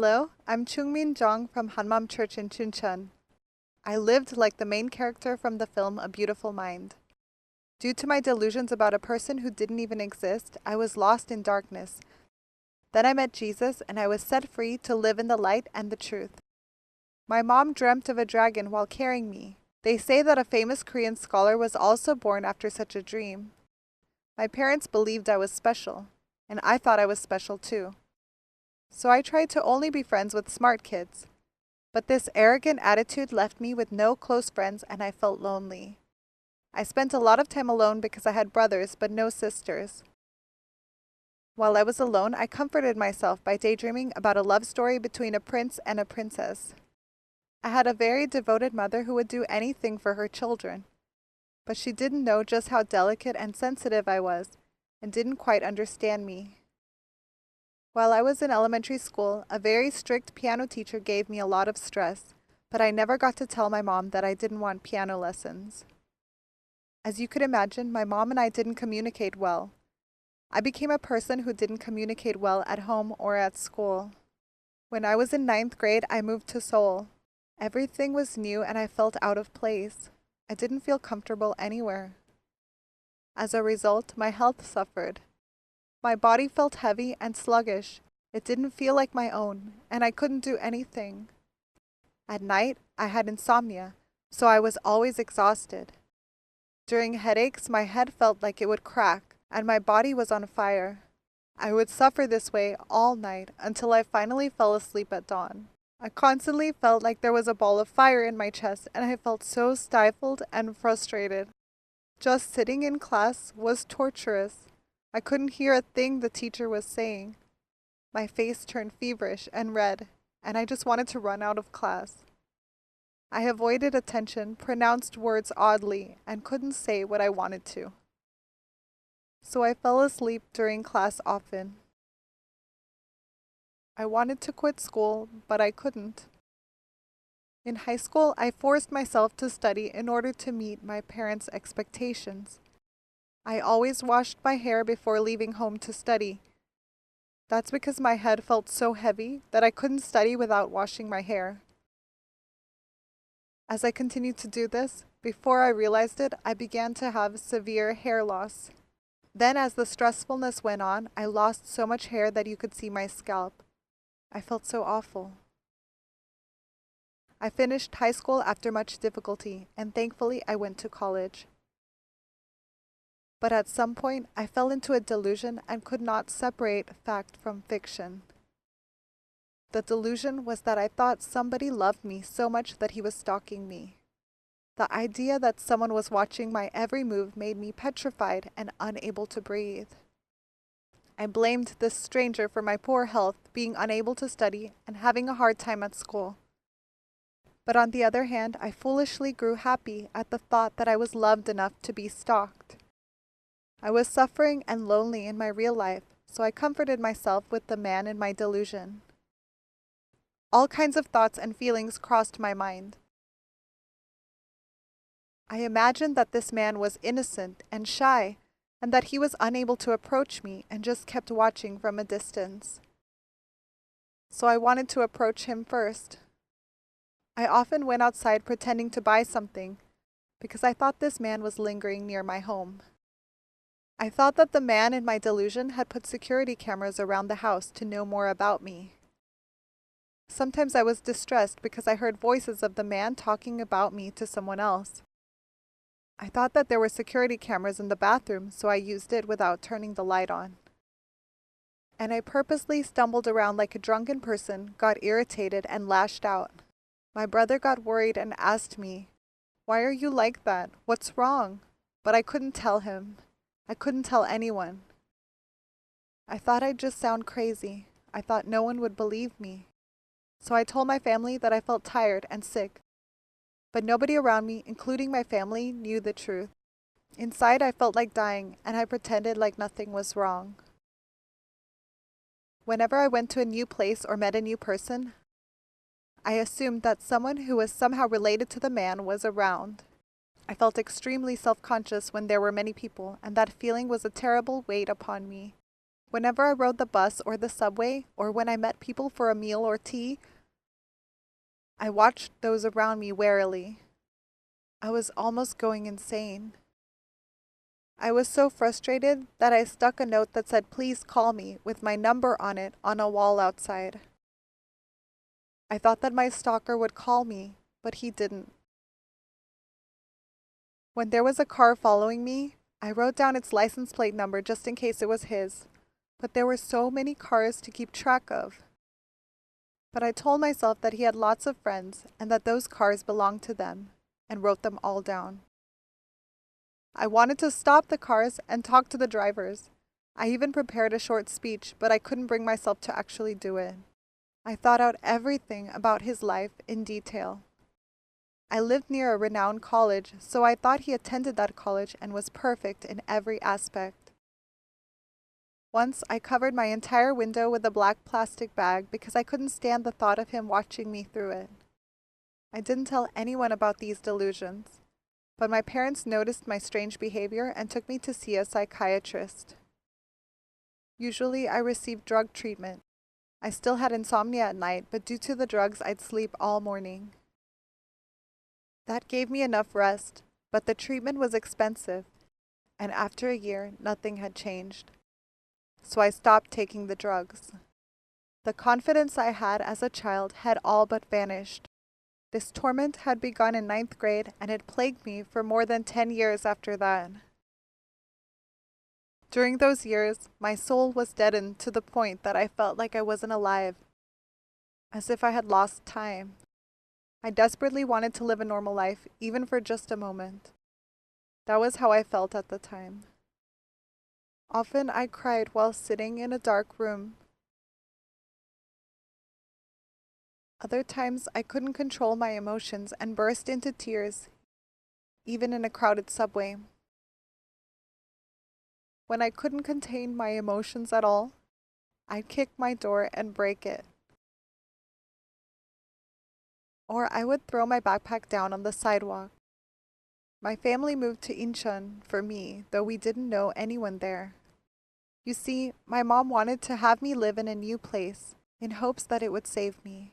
Hello, I'm Choong-Min Jung from Hanmaum Church in Chuncheon. I lived like the main character from the film A Beautiful Mind. Due to my delusions about a person who didn't even exist, I was lost in darkness. Then I met Jesus and I was set free to live in the light and the truth. My mom dreamt of a dragon while carrying me. They say that a famous Korean scholar was also born after such a dream. My parents believed I was special, and I thought I was special too. So I tried to only be friends with smart kids. But this arrogant attitude left me with no close friends and I felt lonely. I spent a lot of time alone because I had brothers but no sisters. While I was alone, I comforted myself by daydreaming about a love story between a prince and a princess. I had a very devoted mother who would do anything for her children. But she didn't know just how delicate and sensitive I was and didn't quite understand me. While I was in elementary school, a very strict piano teacher gave me a lot of stress, but I never got to tell my mom that I didn't want piano lessons. As you could imagine, my mom and I didn't communicate well. I became a person who didn't communicate well at home or at school. When I was in 9th grade, I moved to Seoul. Everything was new and I felt out of place. I didn't feel comfortable anywhere. As a result, my health suffered. My body felt heavy and sluggish. It didn't feel like my own, and I couldn't do anything. At night, I had insomnia, so I was always exhausted. During headaches, my head felt like it would crack, and my body was on fire. I would suffer this way all night until I finally fell asleep at dawn. I constantly felt like there was a ball of fire in my chest, and I felt so stifled and frustrated. Just sitting in class was torturous. I couldn't hear a thing the teacher was saying. My face turned feverish and red, and I just wanted to run out of class. I avoided attention, pronounced words oddly, and couldn't say what I wanted to. So I fell asleep during class often. I wanted to quit school, but I couldn't. In high school, I forced myself to study in order to meet my parents' expectations. I always washed my hair before leaving home to study. That's because my head felt so heavy that I couldn't study without washing my hair. As I continued to do this, before I realized it, I began to have severe hair loss. Then as the stressfulness went on, I lost so much hair that you could see my scalp. I felt so awful. I finished high school after much difficulty, and thankfully I went to college. But at some point, I fell into a delusion and could not separate fact from fiction. The delusion was that I thought somebody loved me so much that he was stalking me. The idea that someone was watching my every move made me petrified and unable to breathe. I blamed this stranger for my poor health, being unable to study, and having a hard time at school. But on the other hand, I foolishly grew happy at the thought that I was loved enough to be stalked. I was suffering and lonely in my real life, so I comforted myself with the man in my delusion. All kinds of thoughts and feelings crossed my mind. I imagined that this man was innocent and shy, and that he was unable to approach me and just kept watching from a distance. So I wanted to approach him first. I often went outside pretending to buy something, because I thought this man was lingering near my home. I thought that the man in my delusion had put security cameras around the house to know more about me. Sometimes I was distressed because I heard voices of the man talking about me to someone else. I thought that there were security cameras in the bathroom, so I used it without turning the light on. And I purposely stumbled around like a drunken person, got irritated, and lashed out. My brother got worried and asked me, "Why are you like that? What's wrong?" But I couldn't tell him. I couldn't tell anyone. I thought I'd just sound crazy. I thought no one would believe me. So I told my family that I felt tired and sick. But nobody around me, including my family, knew the truth. Inside, I felt like dying, and I pretended like nothing was wrong. Whenever I went to a new place or met a new person, I assumed that someone who was somehow related to the man was around. I felt extremely self-conscious when there were many people, and that feeling was a terrible weight upon me. Whenever I rode the bus or the subway, or when I met people for a meal or tea, I watched those around me warily. I was almost going insane. I was so frustrated that I stuck a note that said, "Please call me," with my number on it on a wall outside. I thought that my stalker would call me, but he didn't. When there was a car following me, I wrote down its license plate number just in case it was his, but there were so many cars to keep track of. But I told myself that he had lots of friends and that those cars belonged to them, and wrote them all down. I wanted to stop the cars and talk to the drivers. I even prepared a short speech, but I couldn't bring myself to actually do it. I thought out everything about his life in detail. I lived near a renowned college, so I thought he attended that college and was perfect in every aspect. Once I covered my entire window with a black plastic bag because I couldn't stand the thought of him watching me through it. I didn't tell anyone about these delusions, but my parents noticed my strange behavior and took me to see a psychiatrist. Usually I received drug treatment. I still had insomnia at night, but due to the drugs I'd sleep all morning. That gave me enough rest, but the treatment was expensive, and after a year nothing had changed. So I stopped taking the drugs. The confidence I had as a child had all but vanished. This torment had begun in 9th grade, and it plagued me for more than 10 years after that. During those years, my soul was deadened to the point that I felt like I wasn't alive, as if I had lost time. I desperately wanted to live a normal life, even for just a moment. That was how I felt at the time. Often I cried while sitting in a dark room. Other times I couldn't control my emotions and burst into tears, even in a crowded subway. When I couldn't contain my emotions at all, I'd kick my door and break it. Or I would throw my backpack down on the sidewalk. My family moved to Incheon for me, though we didn't know anyone there. You see, my mom wanted to have me live in a new place, in hopes that it would save me.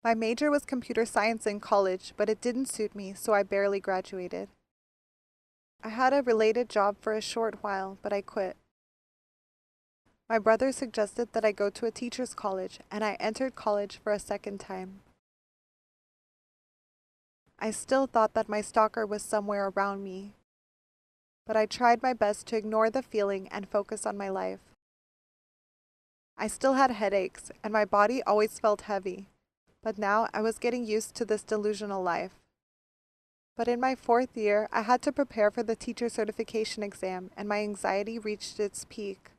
My major was computer science in college, but it didn't suit me, so I barely graduated. I had a related job for a short while, but I quit. My brother suggested that I go to a teacher's college, and I entered college for a second time. I still thought that my stalker was somewhere around me, but I tried my best to ignore the feeling and focus on my life. I still had headaches, and my body always felt heavy, but now I was getting used to this delusional life. But in my 4th year, I had to prepare for the teacher certification exam, and my anxiety reached its peak.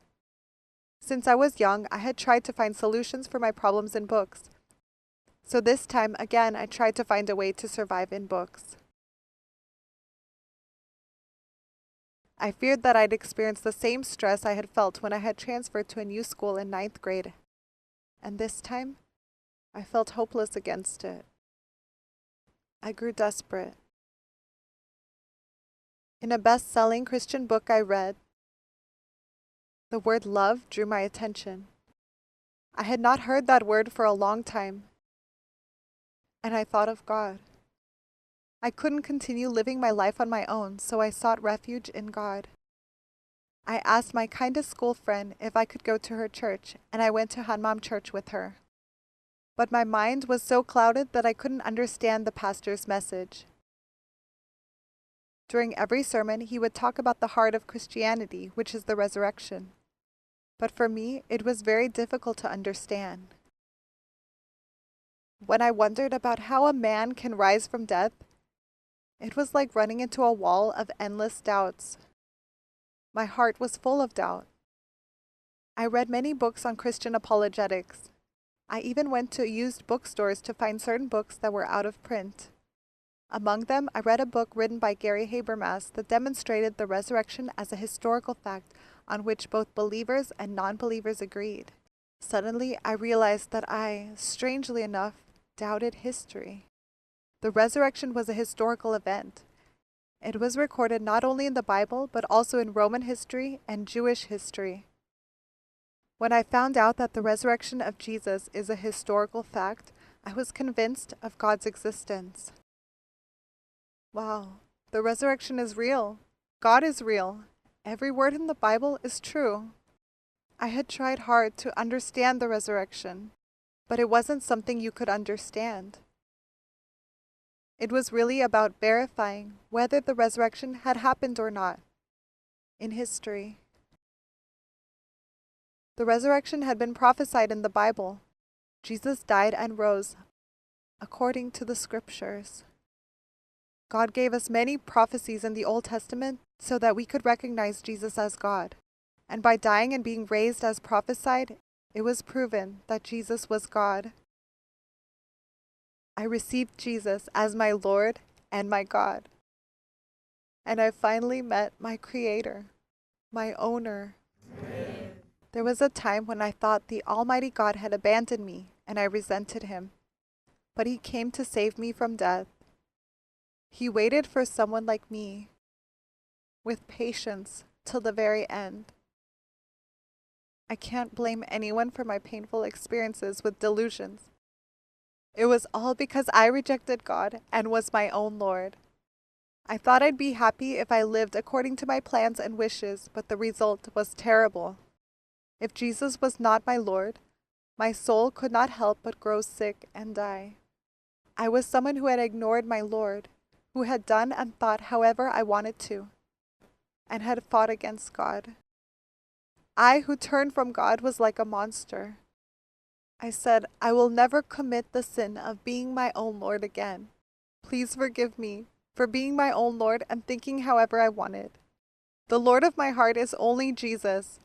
Since I was young, I had tried to find solutions for my problems in books. So this time, again, I tried to find a way to survive in books. I feared that I'd experience the same stress I had felt when I had transferred to a new school in 9th grade. And this time, I felt hopeless against it. I grew desperate. In a best-selling Christian book I read, the word love drew my attention. I had not heard that word for a long time, and I thought of God. I couldn't continue living my life on my own, so I sought refuge in God. I asked my kindest school friend if I could go to her church, and I went to Hanmaum church with her. But my mind was so clouded that I couldn't understand the pastor's message. During every sermon, he would talk about the heart of Christianity, which is the resurrection. But for me, it was very difficult to understand. When I wondered about how a man can rise from death, it was like running into a wall of endless doubts. My heart was full of doubt. I read many books on Christian apologetics. I even went to used bookstores to find certain books that were out of print. Among them, I read a book written by Gary Habermas that demonstrated the resurrection as a historical fact on which both believers and non-believers agreed. Suddenly, I realized that I, strangely enough, doubted history. The resurrection was a historical event. It was recorded not only in the Bible, but also in Roman history and Jewish history. When I found out that the resurrection of Jesus is a historical fact, I was convinced of God's existence. Wow, the resurrection is real. God is real. Every word in the Bible is true. I had tried hard to understand the resurrection, but it wasn't something you could understand. It was really about verifying whether the resurrection had happened or not in history. The resurrection had been prophesied in the Bible. Jesus died and rose according to the scriptures. God gave us many prophecies in the Old Testament so that we could recognize Jesus as God. And by dying and being raised as prophesied, it was proven that Jesus was God. I received Jesus as my Lord and my God. And I finally met my Creator, my owner. Amen. There was a time when I thought the Almighty God had abandoned me, and I resented Him. But He came to save me from death. He waited for someone like me, with patience, till the very end. I can't blame anyone for my painful experiences with delusions. It was all because I rejected God and was my own Lord. I thought I'd be happy if I lived according to my plans and wishes, but the result was terrible. If Jesus was not my Lord, my soul could not help but grow sick and die. I was someone who had ignored my Lord, who had done and thought however I wanted to, and had fought against God. I who turned from God was like a monster. I said, I will never commit the sin of being my own Lord again. Please forgive me for being my own Lord and thinking however I wanted. The Lord of my heart is only Jesus.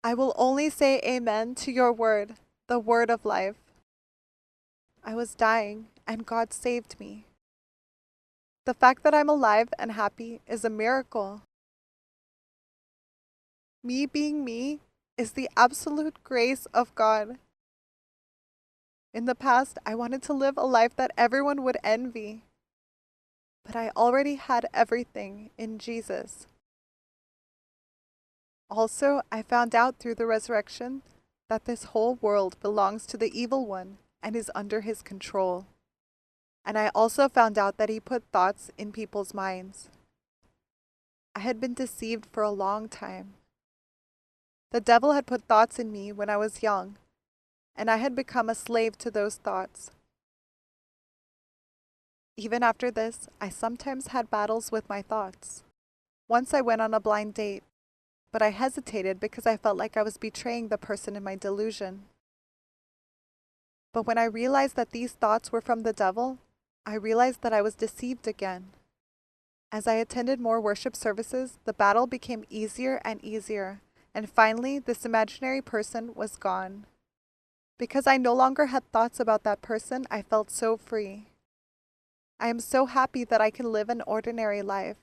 I will only say amen to your word, the word of life. I was dying, and God saved me. The fact that I'm alive and happy is a miracle. Me being me is the absolute grace of God. In the past, I wanted to live a life that everyone would envy. But I already had everything in Jesus. Also, I found out through the resurrection that this whole world belongs to the evil one and is under his control. And I also found out that he put thoughts in people's minds. I had been deceived for a long time. The devil had put thoughts in me when I was young, and I had become a slave to those thoughts. Even after this, I sometimes had battles with my thoughts. Once I went on a blind date, but I hesitated because I felt like I was betraying the person in my delusion. But when I realized that these thoughts were from the devil, I realized that I was deceived again. As I attended more worship services, the battle became easier and easier, and finally this imaginary person was gone. Because I no longer had thoughts about that person, I felt so free. I am so happy that I can live an ordinary life.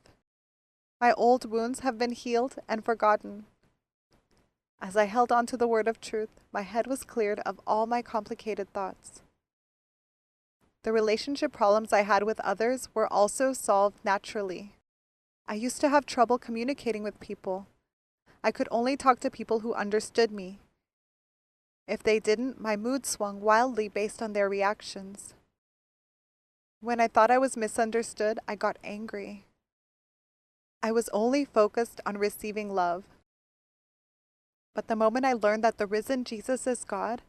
My old wounds have been healed and forgotten. As I held on to the word of truth, my head was cleared of all my complicated thoughts. The relationship problems I had with others were also solved naturally. I used to have trouble communicating with people. I could only talk to people who understood me. If they didn't, my mood swung wildly based on their reactions. When I thought I was misunderstood, I got angry. I was only focused on receiving love. But the moment I learned that the risen Jesus is God,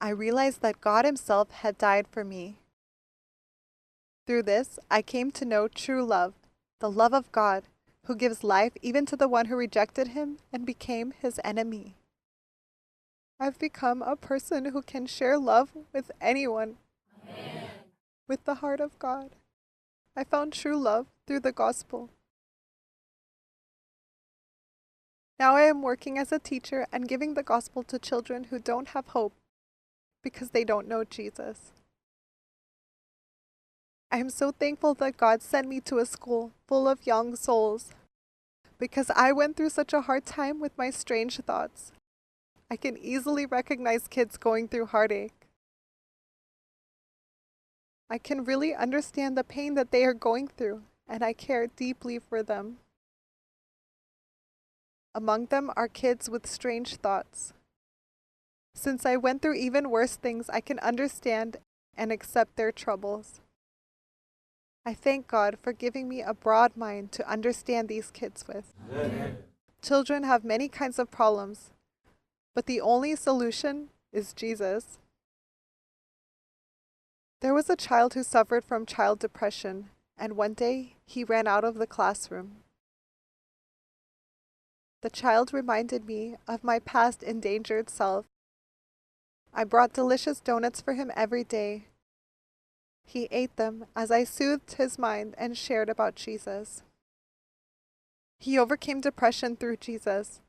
I realized that God Himself had died for me. Through this, I came to know true love, the love of God, who gives life even to the one who rejected Him and became His enemy. I've become a person who can share love with anyone. Amen. With the heart of God. I found true love through the gospel. Now I am working as a teacher and giving the gospel to children who don't have hope because they don't know Jesus. I am so thankful that God sent me to a school full of young souls because I went through such a hard time with my strange thoughts. I can easily recognize kids going through heartache. I can really understand the pain that they are going through, and I care deeply for them. Among them are kids with strange thoughts. Since I went through even worse things, I can understand and accept their troubles. I thank God for giving me a broad mind to understand these kids with. Amen. Children have many kinds of problems, but the only solution is Jesus. There was a child who suffered from child depression, and one day he ran out of the classroom. The child reminded me of my past endangered self. I brought delicious donuts for him every day. He ate them as I soothed his mind and shared about Jesus. He overcame depression through Jesus,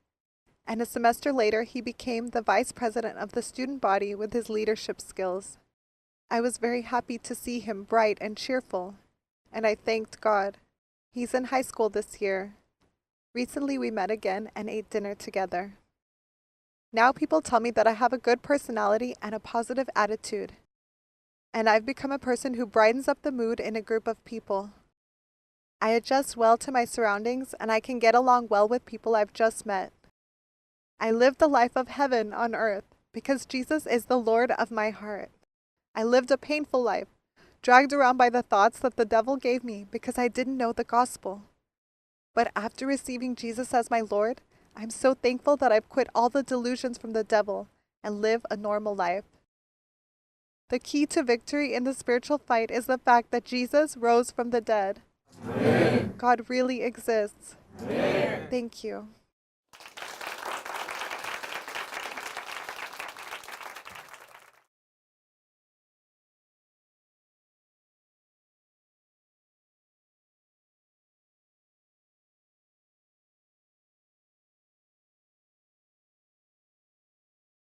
and a semester later he became the vice president of the student body with his leadership skills. I was very happy to see him bright and cheerful, and I thanked God. He's in high school this year. Recently we met again and ate dinner together. Now people tell me that I have a good personality and a positive attitude, and I've become a person who brightens up the mood in a group of people. I adjust well to my surroundings, and I can get along well with people I've just met. I live the life of heaven on earth because Jesus is the Lord of my heart. I lived a painful life, dragged around by the thoughts that the devil gave me because I didn't know the gospel. But after receiving Jesus as my Lord, I'm so thankful that I've quit all the delusions from the devil and live a normal life. The key to victory in the spiritual fight is the fact that Jesus rose from the dead. Amen. God really exists. Amen. Thank you.